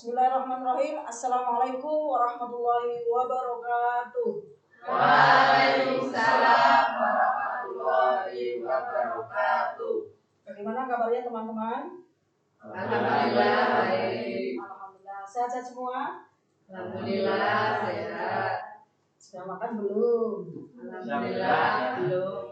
Bismillahirrahmanirrahim. Assalamualaikum warahmatullahi wabarakatuh. Waalaikumsalam warahmatullahi wabarakatuh. Bagaimana kabarnya teman-teman? Alhamdulillah baik. Alhamdulillah. Sehat-sehat semua? Alhamdulillah sehat. Sudah makan belum? Alhamdulillah belum.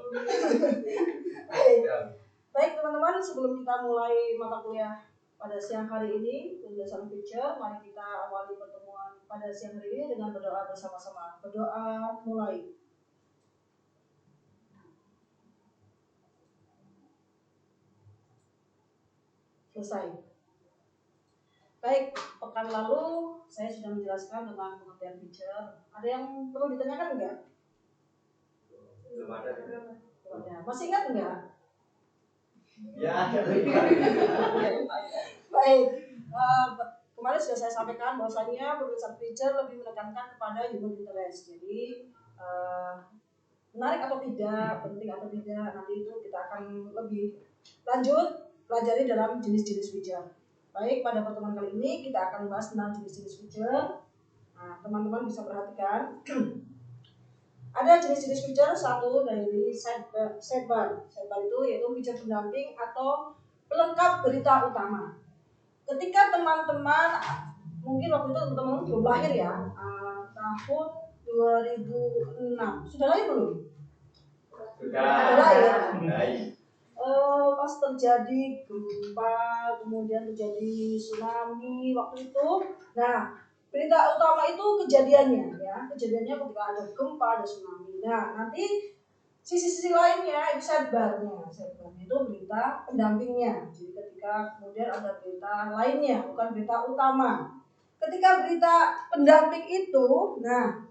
Baik teman-teman, sebelum kita mulai mata kuliah pada siang hari ini, penjelasan feature, mari kita awali pertemuan pada siang hari ini dengan berdoa bersama-sama. Berdoa mulai. Selesai. Baik, pekan lalu saya sudah menjelaskan tentang pengertian feature. Ada yang perlu ditanyakan enggak? Belum ada. Masih ingat enggak? Ya. Baik, kemarin sudah saya sampaikan bahwasanya pemeriksaan feature lebih menekankan kepada human interest. Jadi menarik atau tidak, penting atau tidak, nanti itu kita akan lebih lanjut pelajari dalam jenis-jenis feature. Baik, pada pertemuan kali ini kita akan bahas tentang jenis-jenis feature. Nah, teman-teman bisa perhatikan. Ada jenis-jenis feature, satu dari sidebar. Sidebar itu yaitu feature pendamping atau pelengkap berita utama. Ketika teman-teman, mungkin waktu itu teman-teman belum lahir ya, tahun 2006. Sudah lahir belum? Sudah lahir. Pas terjadi gempa, kemudian terjadi tsunami waktu itu. Nah, berita utama itu kejadiannya ya, kejadiannya ketika ada gempa, ada tsunami. Nah, nanti sisi-sisi lainnya itu sidebarnya itu berita pendampingnya. Jadi ketika kemudian ada berita lainnya, bukan berita utama. Ketika berita pendamping itu, nah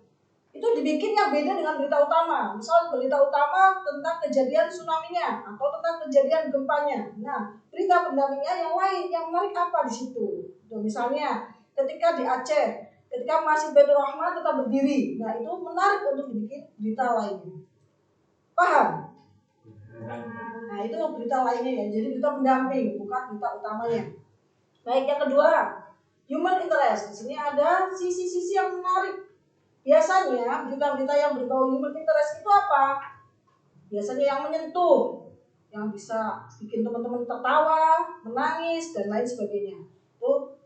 itu dibikin yang beda dengan berita utama. Misal berita utama tentang kejadian tsunami-nya atau tentang kejadian gempanya. Nah, berita pendampingnya yang lain, yang menarik apa di situ? Tuh, misalnya ketika di Aceh, ketika Masjid Baitur Rahman tetap berdiri. Nah, itu menarik untuk dibikin berita lainnya. Paham? Nah, itu berita lainnya ya. Jadi berita pendamping, bukan berita utamanya. Baik, yang kedua, human interest. Di sini ada sisi-sisi yang menarik. Biasanya berita-berita yang berbau human interest itu apa? Biasanya yang menyentuh, yang bisa bikin teman-teman tertawa, menangis, dan lain sebagainya. Itu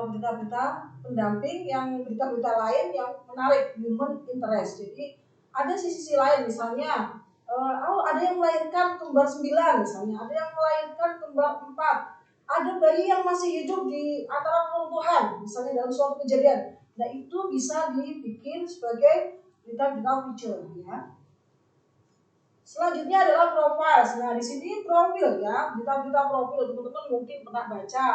berita-berita pendamping, yang berita-berita lain yang menarik, human interest. Jadi ada sisi lain, misalnya ada yang melahirkan kembar 9 misalnya, ada yang melahirkan kembar 4, ada bayi yang masih hidup di antara keruntuhan, misalnya dalam suatu kejadian. Nah, itu bisa dibikin sebagai berita-berita feature ya. Selanjutnya adalah profile. Nah, di sini profil ya, berita-berita profil. Teman-teman mungkin pernah baca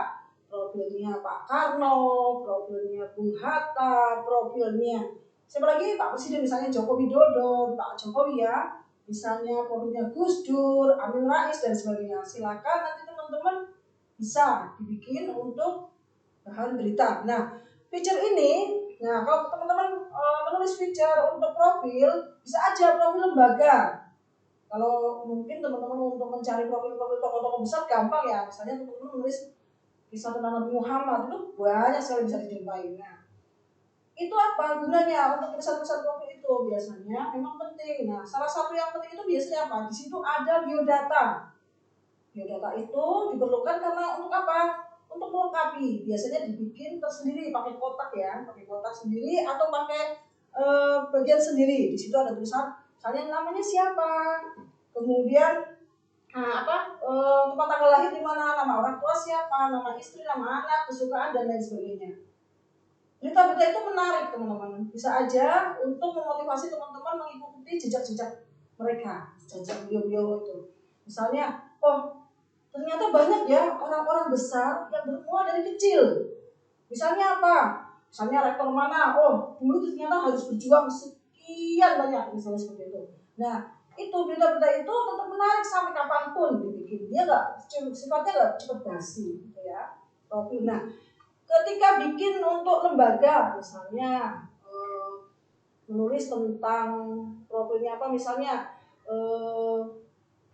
profilnya Pak Karno, profilnya Bung Hatta, profilnya siapa lagi, Pak Presiden misalnya Joko Widodo, Pak Jokowi ya, misalnya profilnya Gus Dur, Amin Rais dan sebagainya. Silakan nanti teman-teman bisa dibikin untuk bahan berita. Nah, feature ini, nah kalau teman-teman menulis feature untuk profil, bisa aja profil lembaga. Kalau mungkin teman-teman untuk mencari profil-profil tokoh-tokoh besar gampang ya. Misalnya teman-teman menulis kisah tentang Nabi Muhammad, itu banyak sekali bisa dijumpai. Nah, itu apa gunanya untuk tulisan-tulisan profil itu? Biasanya memang penting. Nah, salah satu yang penting itu biasanya apa? Di situ ada biodata. Biodata itu diperlukan karena untuk apa? Untuk melengkapi. Biasanya dibikin tersendiri, pakai kotak ya, pakai kotak sendiri atau pakai bagian sendiri. Di situ ada tulisan, misalnya namanya siapa, kemudian tempat tanggal lahir di mana, nama orang tua siapa, nama istri, nama anak, kesukaan dan lain sebagainya. Berita-berita itu menarik teman-teman. Bisa aja untuk memotivasi teman-teman mengikuti jejak-jejak mereka, jejak beliau-beliau itu. Misalnya, ternyata banyak ya orang-orang besar yang bermula dari kecil. Misalnya apa? Misalnya rektor mana? Dulu ternyata harus berjuang sekian banyak, misalnya seperti itu. Nah, itu berita-berita itu tetap menarik sampai kapanpun dibikin. Dia sifatnya nggak cepat basi, gitu ya. Nah, ketika bikin untuk lembaga, misalnya menulis tentang profilnya apa, misalnya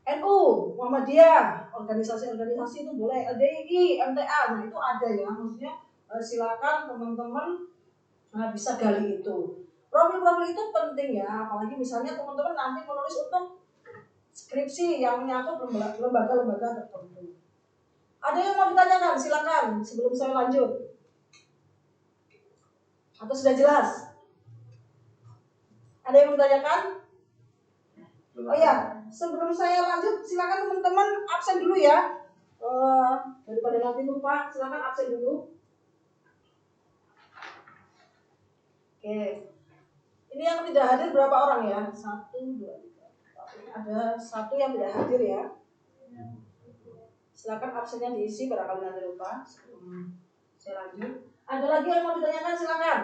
NU, Muhammadiyah, organisasi-organisasi itu boleh, LDI, MTA, nah itu ada ya, maksudnya silakan teman-teman bisa gali itu. Profil-profil itu penting ya, apalagi misalnya teman-teman nanti menulis untuk skripsi yang menyangkut lembaga-lembaga tertentu. Ada yang mau ditanyakan? Silakan sebelum saya lanjut. Atau sudah jelas? Ada yang mau ditanyakan? Oh ya, sebelum saya lanjut, silakan teman-teman absen dulu ya. Daripada nanti lupa, silakan absen dulu. Oke. Ini yang tidak hadir berapa orang ya? 1, 2, 3. Ada 1 yang tidak hadir ya. Silakan absennya diisi barangkali nanti lupa. Saya lanjut. Ada lagi yang mau ditanyakan? Silakan.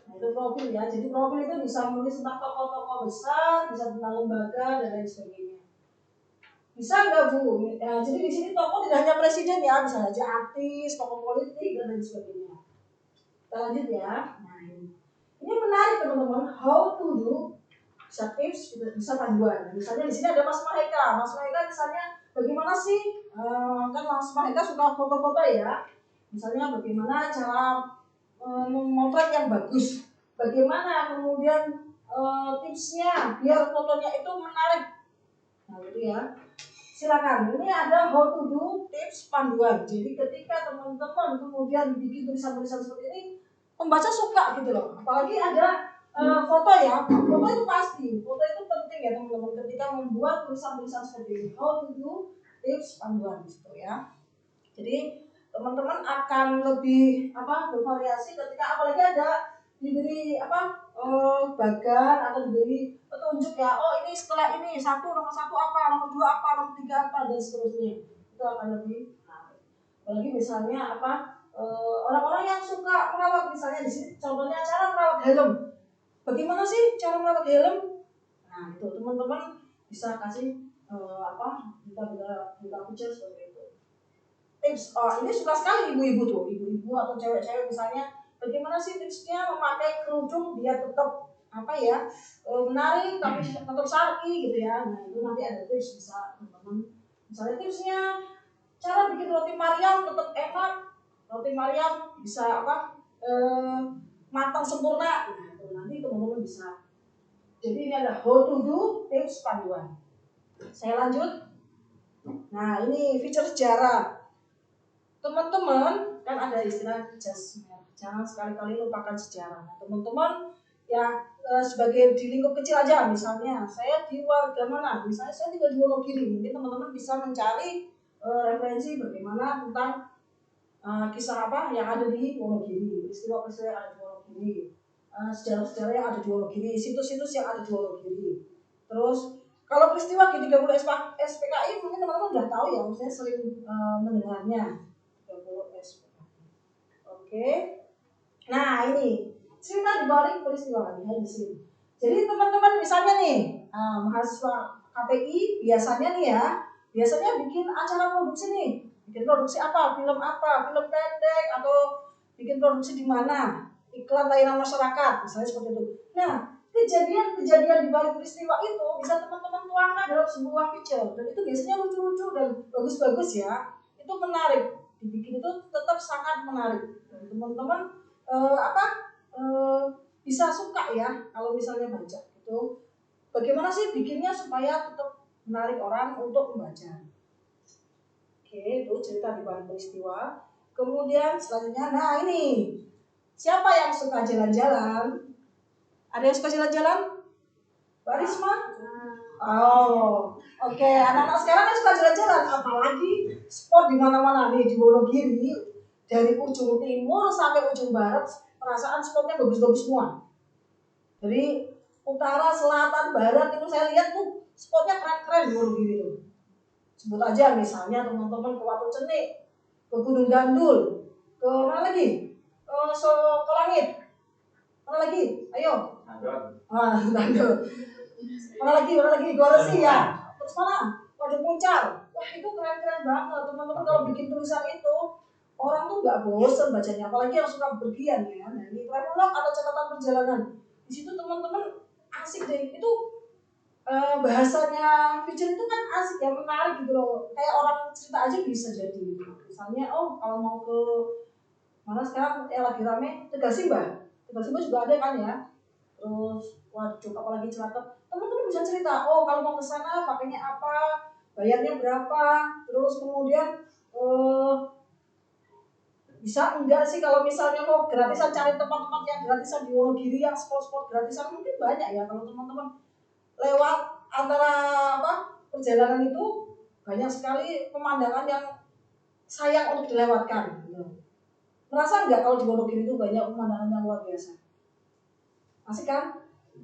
Nah, itu profil ya. Jadi profil itu bisa menulis tentang tokoh-tokoh besar, bisa tentang lembaga dan lain sebagainya. Bisa nggak Bu? Ya, jadi di sini tokoh tidak hanya presiden ya, bisa aja artis, tokoh politik dan lain sebagainya. Kita lanjut ya. Nah, ini menarik teman-teman. How to do, bisa tips, bisa panduan. Misalnya di sini ada Mas Maheka. Mas Maheka misalnya bagaimana sih? Kan Mas Maheka suka foto-foto ya. Misalnya bagaimana cara memotret yang bagus. Bagaimana kemudian tipsnya biar fotonya itu menarik. Nah itu ya. Silakan. Ini ada how to do, tips, panduan. Jadi ketika teman-teman kemudian bikin tulisan-tulisan seperti ini, pembaca suka gitu loh. Apalagi ada foto ya. Foto itu pasti. Foto itu penting ya teman-teman ketika membuat tulisan-tulisan seperti ini. How to do, tips, panduan gitu ya. Jadi teman-teman akan lebih bervariasi ketika apalagi ada diberi bagan atau diberi petunjuk ya, oh ini setelah ini nomor 1 apa, nomor 2 apa, nomor 3 apa dan seterusnya. Itu akan lebih menarik. Apalagi misalnya orang-orang yang suka merawat, misalnya di sini contohnya cara merawat helm. Bagaimana sih cara merawat helm? Nah itu teman-teman bisa kasih kita picture seperti itu. Tips, ini suka sekali ibu-ibu tuh, ibu-ibu atau cewek-cewek misalnya, bagaimana sih tipsnya memakai kerudung biar tetap menarik tapi tetap syar'i gitu ya. Nah itu nanti ada tips bisa teman-teman. Misalnya tipsnya cara bikin roti Mariam tetap enak, roti Mariam bisa matang sempurna. Nah itu nanti teman-teman bisa. Jadi ini ada how to do, tips, panduan. Saya lanjut. Nah ini feature sejarah. Teman-teman kan ada istilah jasmer, jangan sekali-kali lupakan sejarah. Nah, teman-teman ya sebagai di lingkup kecil aja, misalnya saya di warga mana, misalnya saya tinggal di Wonogiri, mungkin teman-teman bisa mencari referensi bagaimana tentang kisah apa yang ada di Wonogiri, peristiwa-peristiwa yang ada di Wonogiri, sejarah-sejarah yang ada di Wonogiri, situs-situs yang ada di Wonogiri. Terus kalau peristiwa G30 SPKI mungkin teman-teman udah tahu ya, maksudnya sering mendengarnya. Oke. Nah ini cerita dibalik peristiwa ini di sini. Jadi teman-teman misalnya nih mahasiswa KPI biasanya nih ya, biasanya bikin acara produksi nih, bikin produksi apa, film pendek atau bikin produksi di mana, iklan layanan masyarakat misalnya seperti itu. Nah kejadian-kejadian di balik peristiwa itu bisa teman-teman tuangkan dalam sebuah picture dan itu biasanya lucu-lucu dan bagus-bagus ya, itu menarik. Dibikin itu tetap sangat menarik dan teman-teman bisa suka ya kalau misalnya baca itu. Bagaimana sih bikinnya supaya tetap menarik orang untuk membaca. Oke, itu cerita di balik peristiwa. Kemudian selanjutnya, nah ini siapa yang suka jalan-jalan? Ada yang suka jalan-jalan? Mbak Risma? Oh, oke. Anak-anak sekarang kan suka jalan-jalan, apalagi spot di mana-mana nih di Wonogiri, dari ujung timur sampai ujung barat, perasaan spotnya bagus-bagus semua. Dari utara, selatan, barat itu saya lihat tuh spotnya keren-keren di Wonogiri itu. Sebut aja misalnya teman-teman ke Watu Cenik, ke Gunung Gandul, ke mana lagi? Solangit. Mana lagi? Ayo. Gandul. Mana lagi? Gua Resi ya. Terus mana? Waduk Muncar. Wah itu keren-keren banget teman-teman. Kalau bikin tulisan itu orang tuh nggak bosan bacanya, apalagi yang suka berpergian ya. Nah ini travelog atau catatan perjalanan. Di situ teman-teman asik deh. Itu bahasanya fiction itu kan asik ya, menarik gitu loh. Kayak orang cerita aja bisa jadi gitu. Misalnya, oh kalau mau ke mana sekarang yang lagi rame Tegal Simbah juga ada kan ya. Terus waduh apalagi Cilacap, teman-teman bisa cerita, oh kalau mau ke sana pakainya apa, bayarnya berapa, terus kemudian bisa enggak sih kalau misalnya mau gratisan, cari tempat-tempat yang gratisan di Wonogiri, yang spot-spot gratisan mungkin banyak ya. Kalau teman-teman lewat antara perjalanan itu banyak sekali pemandangan yang sayang untuk dilewatkan. Merasa enggak kalau di Wonogiri itu banyak pemandangan yang luar biasa? Asik kan?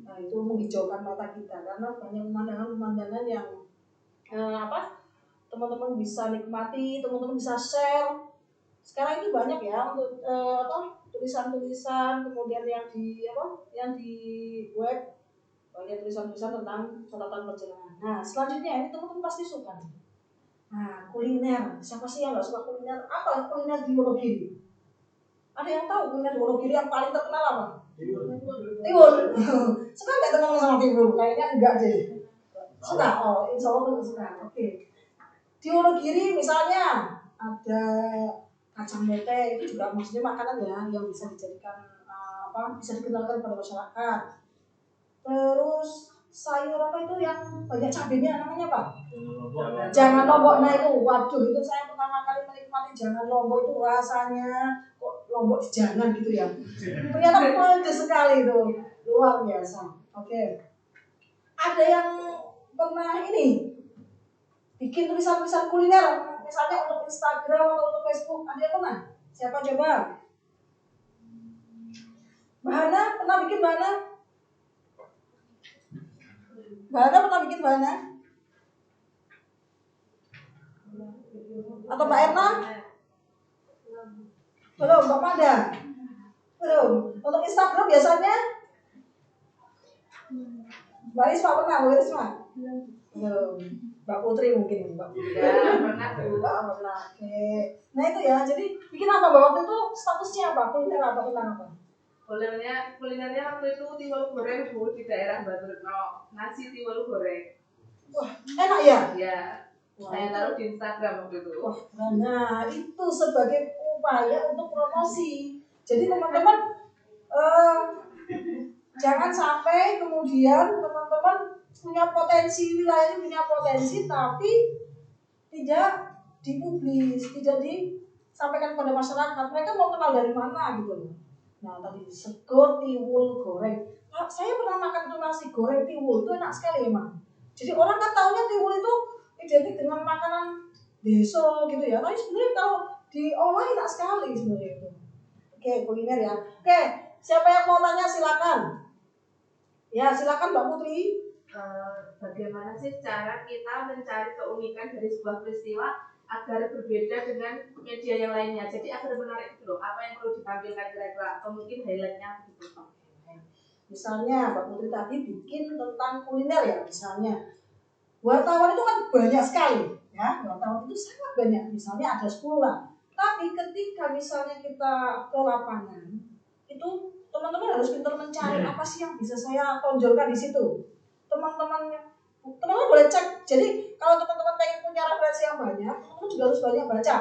Nah itu menghijaukan mata kita karena banyak pemandangan-pemandangan yang teman-teman bisa nikmati, teman-teman bisa share. Sekarang itu banyak ya untuk tulisan-tulisan, kemudian yang di web banyak tulisan-tulisan tentang catatan perjalanan. Nah selanjutnya ini teman-teman pasti suka. Nah kuliner, siapa sih yang nggak suka kuliner? Apa kuliner di Wonogiri? Ada yang tahu kuliner di Wonogiri yang paling terkenal apa? Tiwul. Suka nggak teman-teman sama tiwul? Kayaknya enggak deh. Suka? Oh insya Allah suka. Oke. Di Wonogiri misalnya ada kacang mete, itu juga maksudnya makanan ya yang bisa dijadikan bisa dikenalkan pada masyarakat. Terus sayur apa itu yang banyak cabenya namanya apa? Jangan lombok. Nah itu, waduh itu saya pertama kali menikmati jangan lombok itu rasanya kok lombok jangan gitu ya. Ternyata pedes sekali itu, luar biasa. Oke. Ada yang pernah ini bikin tulisan-tulisan kuliner, misalnya untuk Instagram atau untuk Facebook, ada yang pernah? Siapa coba? Bahana pernah bikin Bahana? Bahana pernah bikin Bahana? Atau Mbak Erna? Belum, Mbak Mada? Belum. Untuk Instagram biasanya? Mbak Risma pernah? Mbak Risma? Belum. Mbak Putri mungkin. Mbak Putri. Ya, pernah Bu. Pernah. Oke. Nah itu ya, jadi bikin apa Mbak waktu itu? Statusnya apa? Kuliner apa? Tentang apa? Kulinernya waktu itu tiwul goreng Bu, di daerah Batu Retno. Nasi tiwul goreng. Wah, enak ya? Ya. Saya taruh di Instagram waktu itu. Wah, nah itu sebagai upaya untuk promosi. Jadi teman-teman jangan sampai kemudian teman-teman punya potensi, wilayah ini punya potensi tapi tidak dipublis, tidak disampaikan kepada masyarakat. Mereka mau kenal dari mana gitu loh. Nah tadi sego tiwul goreng. Nah, saya pernah makan tuh nasi goreng tiwul, itu enak sekali emang. Jadi orang kan taunya tiwul itu identik dengan makanan deso gitu ya. Tapi sebenarnya kalau diolah enak sekali sebenarnya itu. Oke, kuliner ya. Oke, siapa yang mau tanya silakan. Ya, silakan Mbak Putri. Bagaimana sih cara kita mencari keunikan dari sebuah peristiwa agar berbeda dengan media yang lainnya? Jadi agar menarik itu loh. Apa yang perlu ditampilkan kira-kira? Atau mungkin highlightnya gitu. Misalnya Mbak Putri tadi bikin tentang kuliner ya, misalnya. Wartawan itu kan banyak sekali, ya. Wartawan itu sangat banyak. Misalnya ada 10 lah. Tapi ketika misalnya kita ke lapangan, itu teman-teman harus pintar mencari apa sih yang bisa saya tonjolkan di situ. Teman-teman boleh cek. Jadi kalau teman-teman pengen punya referensi yang banyak, teman-teman juga harus banyak baca.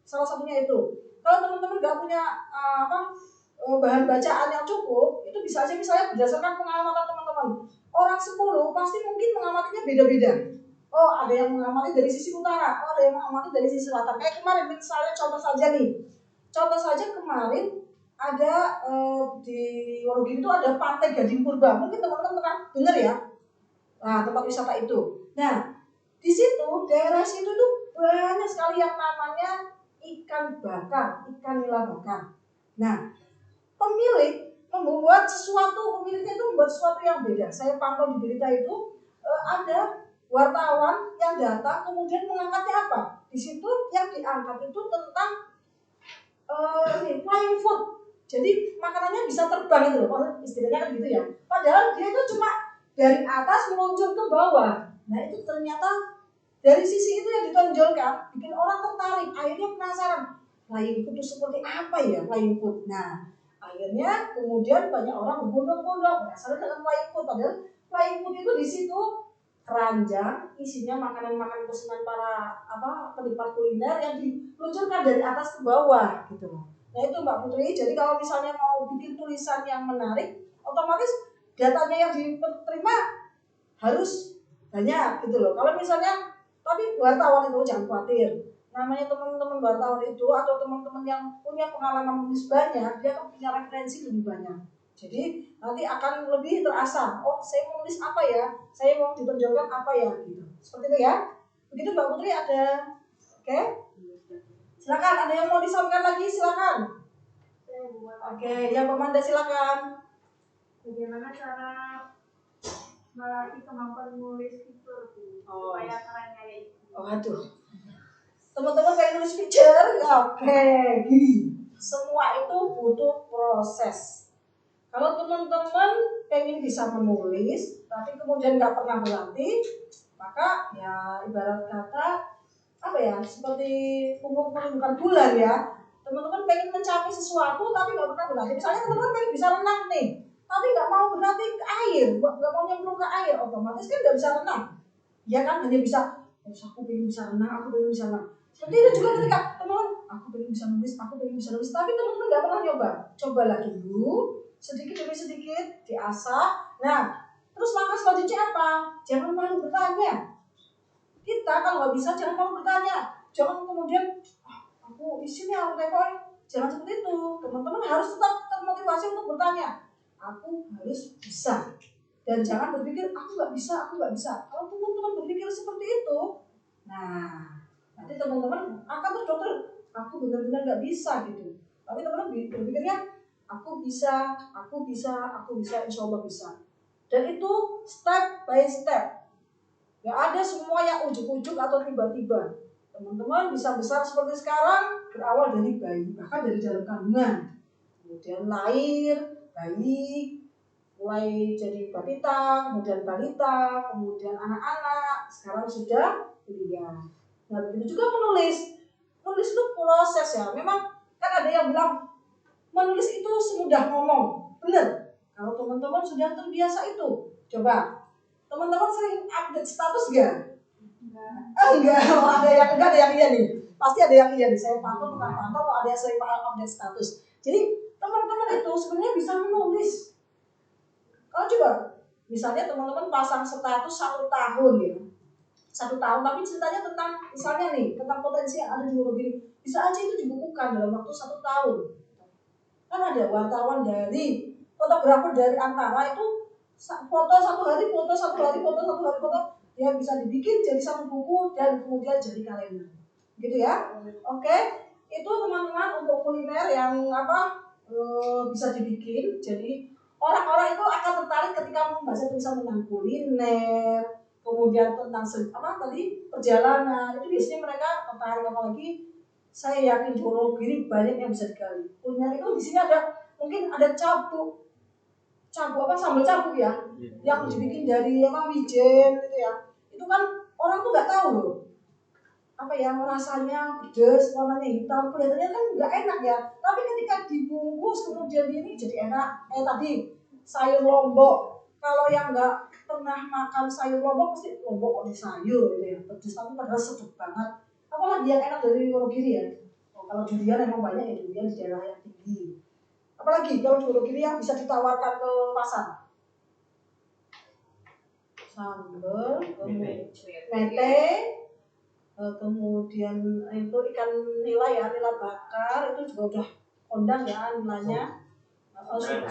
Salah satunya itu. Kalau teman-teman nggak punya bahan bacaan yang cukup, itu bisa aja misalnya berdasarkan pengamatan teman-teman. Orang 10 pasti mungkin mengamatinya beda-beda. Oh, ada yang mengamati dari sisi utara, oh ada yang mengamati dari sisi selatan. Kayak kemarin misalnya contoh saja nih. Contoh saja kemarin ada di Wonogiri itu ada Pantai Gading Purba. Mungkin teman-teman pernah dengar ya. Nah, tempat wisata itu. Nah, di situ daerah situ tuh banyak sekali yang namanya ikan bakar, ikan nila bakar. Nah, pemiliknya itu membuat sesuatu yang beda. Saya pantau di berita itu ada wartawan yang datang kemudian mengangkatnya apa? Di situ yang diangkat itu tentang flying food. Jadi makanannya bisa terbang itu loh, istilahnya kan gitu ya. Padahal dia itu cuma dari atas meluncur ke bawah. Nah itu ternyata dari sisi itu yang ditonjolkan bikin orang tertarik. Akhirnya penasaran, flying food itu seperti apa ya flying food? Nah akhirnya kemudian banyak orang berbondong-bondong penasaran dengan flying food. Padahal flying food itu di situ keranjang isinya makanan-makanan pesanan para penikmat kuliner yang diluncurkan dari atas ke bawah gitu loh. Nah itu Mbak Putri, jadi kalau misalnya mau bikin tulisan yang menarik, otomatis datanya yang diterima harus banyak gitu loh. Kalau misalnya, tapi wartawan itu jangan khawatir, namanya teman-teman wartawan itu atau teman-teman yang punya pengalaman menulis banyak, dia akan punya referensi lebih banyak. Jadi nanti akan lebih terasa, oh saya mau nulis apa ya, saya mau ditonjolkan apa ya gitu. Seperti itu ya. Begitu Mbak Putri, ada oke? Silakan, ada yang mau disampaikan lagi silakan. Oke, yang Pemanda silakan. Bagaimana cara melatih kemampuan menulis fitur supaya caranya itu? Aduh, teman-teman pengen nulis picture? Oke, gini. Semua itu butuh proses. Kalau teman-teman pengen bisa menulis, tapi kemudian nggak pernah berlatih, maka ya ibarat kata seperti menumbuhkan bulan ya. Teman-teman pengen mencapai sesuatu tapi nggak pernah berlatih. Misalnya teman-teman pengen bisa renang nih, tapi nggak mau berlatih ke air, nggak mau nyemplung ke air, otomatis kan nggak bisa renang. Ya kan, hanya bisa, aku pengen bisa renang, aku pengen bisa renang. Seperti itu juga ketika teman-teman, aku pengen bisa nulis, tapi teman-teman nggak pernah nyoba. Cobalah dulu, sedikit demi sedikit, diasah. Nah, terus langkah selanjutnya apa? Jangan malu bertanya. Kita kalau nggak bisa, jangan malu bertanya. Jangan kemudian, aku di sini aku tekoy. Jangan seperti itu. Teman-teman harus tetap termotivasi untuk bertanya. Aku harus bisa. Dan jangan berpikir aku nggak bisa. Kalau teman-teman berpikir seperti itu, nah nanti teman-teman akan terdokter, aku benar-benar nggak bisa gitu. Tapi teman-teman berpikirnya aku bisa, insya Allah bisa. Dan itu step by step. Nggak ada semua yang ujuk-ujuk atau tiba-tiba. Teman-teman bisa besar seperti sekarang berawal dari bayi, bahkan dari dalam kandungan. Kemudian lahir, bayi, mulai jadi balita, kemudian balita, kemudian anak-anak, sekarang sudah kuliah. Nah begitu juga menulis. Menulis itu proses ya. Memang kan ada yang bilang menulis itu semudah ngomong. Benar. Kalau teman-teman sudah terbiasa itu, coba. Teman-teman sering update status gak? Enggak. Ada yang iya nih. Pasti ada yang iya nih. Saya pantau kalau ada yang sering update status. Jadi teman-teman itu sebenarnya bisa menulis. Kalau coba, misalnya teman-teman pasang status 1 tahun ya, 1 tahun, tapi ceritanya tentang misalnya nih, tentang potensi yang ada di Wonogiri, bisa aja itu dibukukan dalam waktu 1 tahun. Kan ada wartawan dari, fotografer dari Antara itu foto 1 hari, foto, ya bisa dibikin jadi 1 buku dan kemudian jadi kalender, gitu ya. Oke, itu teman-teman untuk kuliner yang bisa dibikin. Jadi orang-orang itu akan tertarik ketika membaca tulisan tentang kuliner, kemudian tentang perjalanan. Itu biasanya mereka tertarik, apalagi saya yakin di Wonogiri banyak yang bisa digali. Kuliner itu di sini mungkin ada sambal cabu ya, yang dibikin dari wijen gitu ya. Itu kan orang tuh nggak tahu loh, rasanya pedes, warnanya hitam, kelihatannya kan nggak enak ya. Tapi ketika dibungkus kemudian ini jadi enak. Tadi sayur lombok, kalau yang nggak pernah makan sayur lombok pasti lombok kok di sayur gitu ya, pedes tapi padahal sedap banget. Apalagi yang enak dari Wonogiri ya. Kalau durian emang banyak ya, durian di daerah yang tinggi. Apalagi kalau di Wonogiri yang bisa ditawarkan ke pasar. Sambal, mete, kemudian itu ikan nila ya, nila bakar, itu juga udah kondang ya nilainya.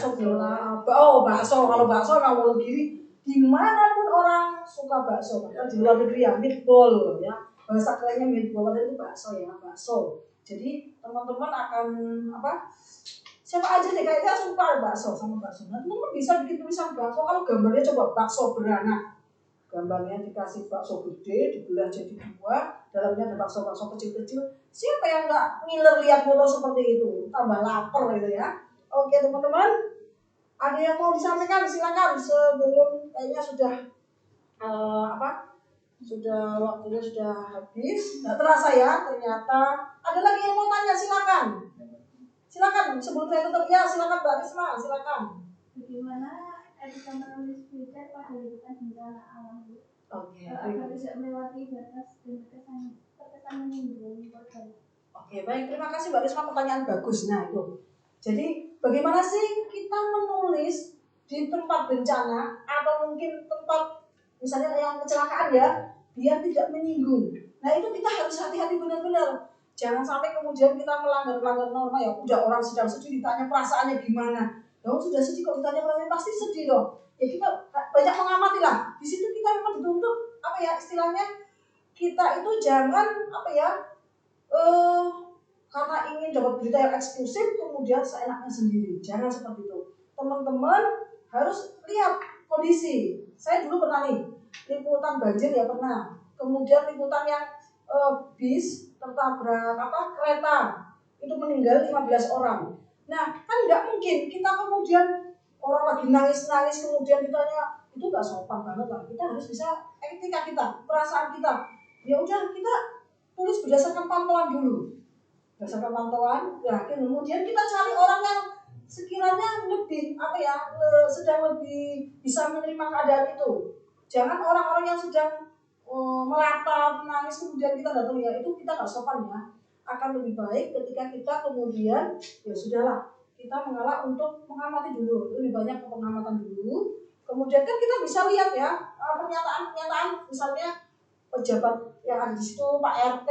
Sop nila, bakso. Kalau bakso orang Wonogiri dimanapun orang suka bakso, bahkan di luar negeri ya, meatball ya, bahasa kerennya meatball, itu bakso ya, bakso. Jadi teman-teman akan siapa aja deh kayaknya suka bakso sama bakso. Nah teman-teman bisa bikin tulisan bakso. Kalau gambarnya coba bakso beranak, gambarnya dikasih bakso gede dibelah jadi 2, dalamnya ada bakso-bakso kecil-kecil. Siapa yang nggak ngiler lihat foto seperti itu? Tambah lapar gitu ya. Oke teman-teman, ada yang mau disampaikan silakan sebelum kayaknya sudah sudah waktunya sudah habis. Nggak terasa ya ternyata. Ada lagi yang mau tanya silakan. Silakan sebelum saya tutup ya, silakan Mbak Risma, silakan. Bagaimana bisa menulis berita pada lingkungan bencana alam? Oke. Agar tidak melewati batas dan terkesan menyinggung korban. Oke, baik. Terima kasih Mbak Risma, pertanyaan bagus. Nah itu. Jadi bagaimana sih kita menulis di tempat bencana atau mungkin tempat misalnya yang kecelakaan ya, biar tidak menyinggung. Nah itu kita harus hati-hati benar-benar. Jangan sampai kemudian kita melanggar norma ya. Udah orang sedang sedih ditanya perasaannya gimana. Dong sudah sedih kok ditanya perasaannya pasti sedih dong. Ya kita banyak mengamati lah. Di situ kita memang dituntut apa ya istilahnya, kita itu jangan apa ya karena ingin dapat berita yang eksklusif kemudian seenaknya sendiri. Jangan seperti itu. Teman-teman harus lihat kondisi. Saya dulu pernah nih liputan banjir ya pernah. Kemudian liputan yang bis tertabrak kereta itu meninggal 15 orang. Nah kan nggak mungkin kita kemudian orang lagi nangis-nangis kemudian ditanya, itu nggak sopan banget lah. Kita harus bisa etika kita, perasaan kita. Ya udah kita tulis berdasarkan pantauan dulu. Berdasarkan pantauan, ya kemudian kita cari orang yang sekiranya lebih sedang lebih bisa menerima keadaan itu. Jangan orang-orang yang sedang meratap, menangis kemudian kita datang, ya itu kita nggak sopan ya. Akan lebih baik ketika kita kemudian ya sudahlah, kita mengalah untuk mengamati dulu, lebih banyak ke pengamatan dulu. Kemudian kan kita bisa lihat ya pernyataan-pernyataan misalnya pejabat yang ada di situ, Pak RT,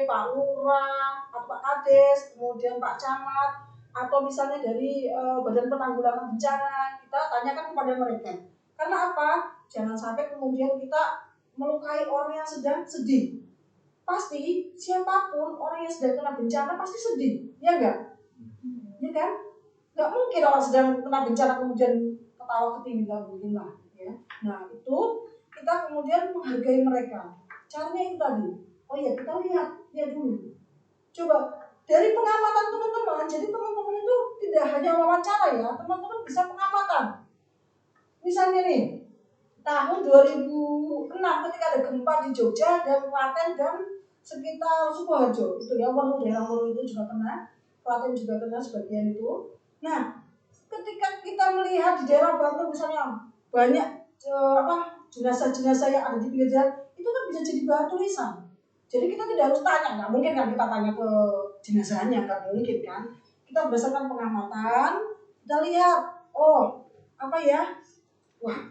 Pak Lurah, atau Pak Kades, kemudian Pak Camat, atau misalnya dari Badan Penanggulangan Bencana, kita tanyakan kepada mereka. Karena apa? Jangan sampai kemudian kita melukai orang yang sedang sedih. Pasti siapapun orang yang sedang kena bencana pasti sedih, ya enggak? Ya kan? Nggak mungkin orang sedang kena bencana kemudian ketawa ketiwi, nggak mungkin lah. Ya. Nah itu kita kemudian menghargai mereka. Caranya itu tadi. Oh iya kita lihat dulu. Coba dari pengamatan teman-teman. Jadi teman-teman itu tidak hanya wawancara ya, teman-teman bisa pengamatan. Misalnya nih tahun 2006 ketika ada gempa di Jogja dan Klaten dan sekitar Sukoharjo itu ya, daerah Wolu itu juga kena, Klaten juga kena sebagian itu. Nah, ketika kita melihat di daerah Banten misalnya banyak jenazah-jenazah yang ada di pinggir jalan, itu kan bisa jadi bahan tulisan. Jadi kita tidak harus tanya, nggak mungkin kan kita tanya ke jenazahnya, nggak mungkin kan. Kita berdasarkan pengamatan, kita lihat, wah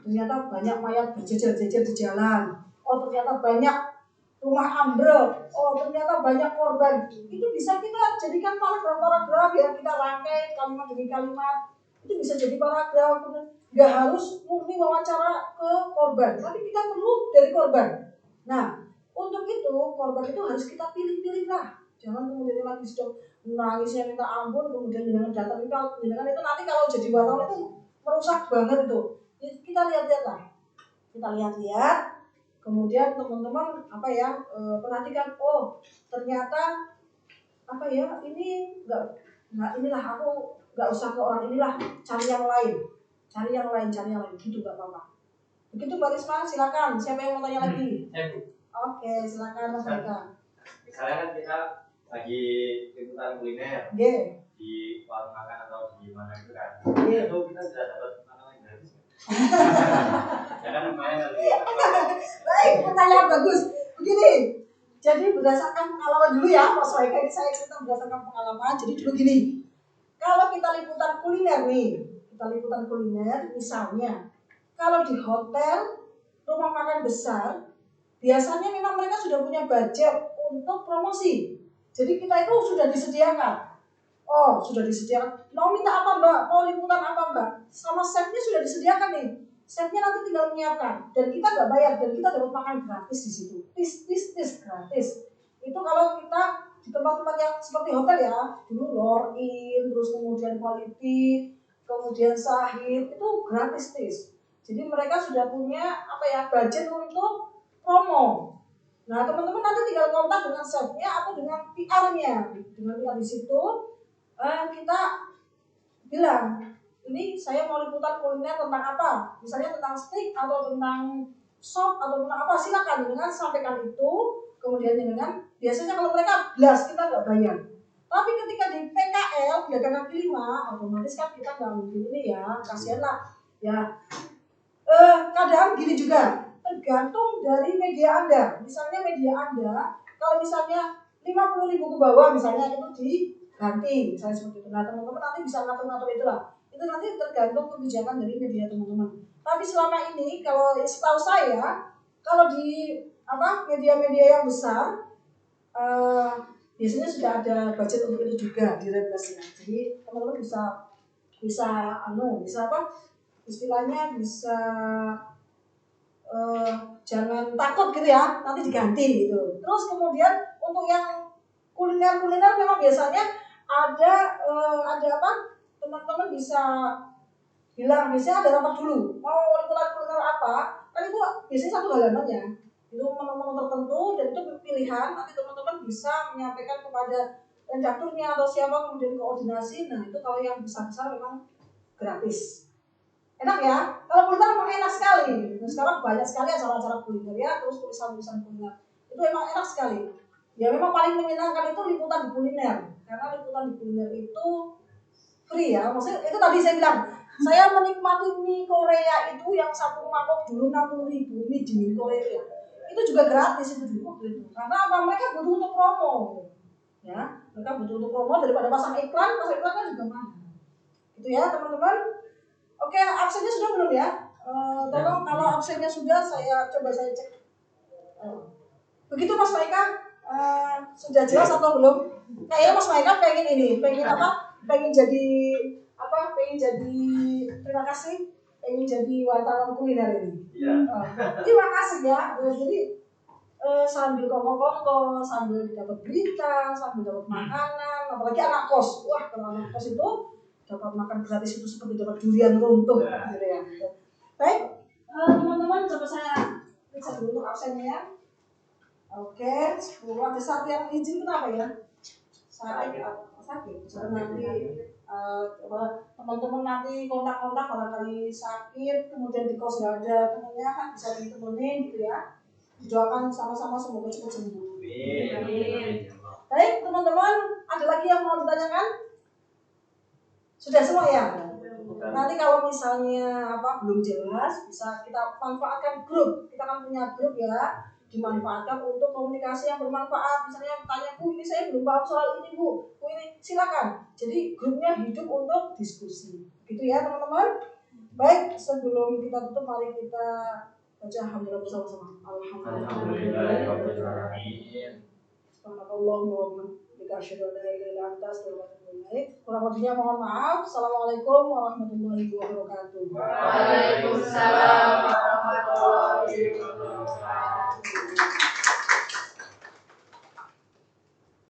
ternyata banyak mayat berjejer-jejer di jalan. Oh ternyata banyak rumah ambruk. Oh ternyata banyak korban. Itu bisa kita jadikan paragraf-paragraf ya, kita rangkai kalimat demi kalimat. Itu bisa jadi paragraf. Nggak harus murni wawancara ke korban, tapi kita perlu dari korban. Nah untuk itu korban itu harus kita pilih-pilih lah. Jangan kemudian lagi sudah menangisnya minta ampun kemudian jangan datang itu nanti kalau jadi wartawan itu merusak banget itu. Kita lihat-lihat lah, kita lihat-lihat, kemudian teman-teman perhatikan, oh ternyata ini nggak inilah aku nggak usah ke orang inilah, cari yang lain gitu, nggak apa-apa. Begitu Mbak Risma, silakan. Siapa yang mau tanya lagi? Oke, silakan Mas Eka. Misalnya kan kita lagi liputan kuliner di warung makan atau di mana itu kan, itu kita sudah dapat makanan gratis. Ya kan lumayan kali. Baik, pertanyaan bagus. Begini, jadi berdasarkan pengalaman dulu ya, Mas Eka ini saya cerita berdasarkan pengalaman. Jadi dulu gini, kalau kita liputan kuliner misalnya, kalau di hotel, rumah makan besar, biasanya memang mereka sudah punya budget untuk promosi. Jadi kita itu sudah disediakan. Oh, sudah disediakan. Mau minta apa Mbak? Mau liputan apa Mbak? Sama chefnya sudah disediakan nih. Chefnya nanti tinggal menyiapkan. Dan kita nggak bayar. Dan kita dapat makan gratis di situ. Tis gratis. Itu kalau kita di tempat-tempat yang seperti hotel ya. Dulu Lore-in, terus kemudian Quality, kemudian Sahid, itu gratis tis. Jadi mereka sudah punya budget untuk promo. Nah teman-teman nanti tinggal kontak dengan chefnya atau dengan PR-nya. Dengan PR di situ kita bilang, ini saya mau liputan kuliner tentang apa, misalnya tentang steak atau tentang sop atau tentang apa, silakan dengan sampaikan itu. Kemudian dengan biasanya kalau mereka blast kita nggak bayar. Tapi ketika di PKL pedagang kaki lima, otomatis kan kita nggak mungkin ini ya, kasihan lah ya. Kadang gini juga, tergantung dari media Anda. Misalnya media Anda, kalau misalnya 50.000 ke bawah misalnya itu diganti, misalnya seperti itu. Nah teman-teman nanti bisa ngatur-ngatur itulah. Itu nanti tergantung kebijakan dari media teman-teman. Tapi selama ini kalau setahu saya, kalau di media-media yang besar, biasanya sudah ada budget untuk itu juga di regulasinya. Jadi teman-teman bisa istilahnya bisa jangan takut gitu ya, nanti diganti gitu. Terus kemudian untuk yang kuliner memang biasanya ada teman-teman bisa bilang, biasanya ada rapat dulu mau kuliner apa, kan itu biasanya satu halaman ya, itu menu-menu tertentu dan itu pilihan, nanti teman-teman bisa menyampaikan kepada redakturnya atau siapa, kemudian koordinasi. Nah itu kalau yang besar-besar memang gratis. Enak ya, kalau kuliner memang enak sekali. Nah, sekarang banyak sekali acara-acara kuliner ya, terus tulisan-tulisan kuliner. Itu memang enak sekali. Ya memang paling menyenangkan itu liputan di kuliner. Karena liputan di kuliner itu free ya. Maksudnya itu tadi saya bilang, saya menikmati mie Korea itu yang satu mangkok dulu 60.000 mie di Korea. Itu juga gratis itu dulu. Karena apa? Mereka butuh untuk promo. Ya, mereka butuh untuk promo daripada pasang iklan kan juga mahal. Itu ya teman-teman. Oke, absennya sudah belum ya? Tolong kalau absennya sudah, saya cek. Begitu Mas Maika, sudah jelas atau belum? Kayaknya Mas Maika pengen jadi terima kasih, pengen jadi wartawan kuliner ini. Iya. Terima kasih ya. Jadi sambil kongko-kongko, sambil dapat berita, sambil dapat makanan, apalagi anak kos. Wah, kalau anak kos itu dapat makan gratis itu seperti dapat durian runtuh gitu ya. Baik, teman-teman coba saya periksa dulu absennya. Oke, 10 ada satu yang izin kenapa ya? Sakit. Nanti teman-teman nanti kontak-kontak barangkali sakit, kemudian di kos nggak ada temennya kan bisa ditemenin gitu ya. Doakan sama-sama semoga cepat sembuh. Amin. Baik teman-teman, ada lagi yang mau ditanyakan? Sudah semua ya? Nanti kalau misalnya belum jelas, bisa kita manfaatkan grup. Kita kan punya grup ya, dimanfaatkan untuk komunikasi yang bermanfaat. Misalnya tanya, Bu ini saya belum paham soal ini Bu ini silakan. Jadi grupnya hidup untuk diskusi. Gitu ya teman-teman. Baik, sebelum kita tutup, mari kita baca alhamdulillah bersama-sama. Alhamdulillah. Subhanallahumma kurang lebihnya mohon maaf. Assalamualaikum warahmatullahi wabarakatuh. Waalaikumsalam warahmatullahi wabarakatuh.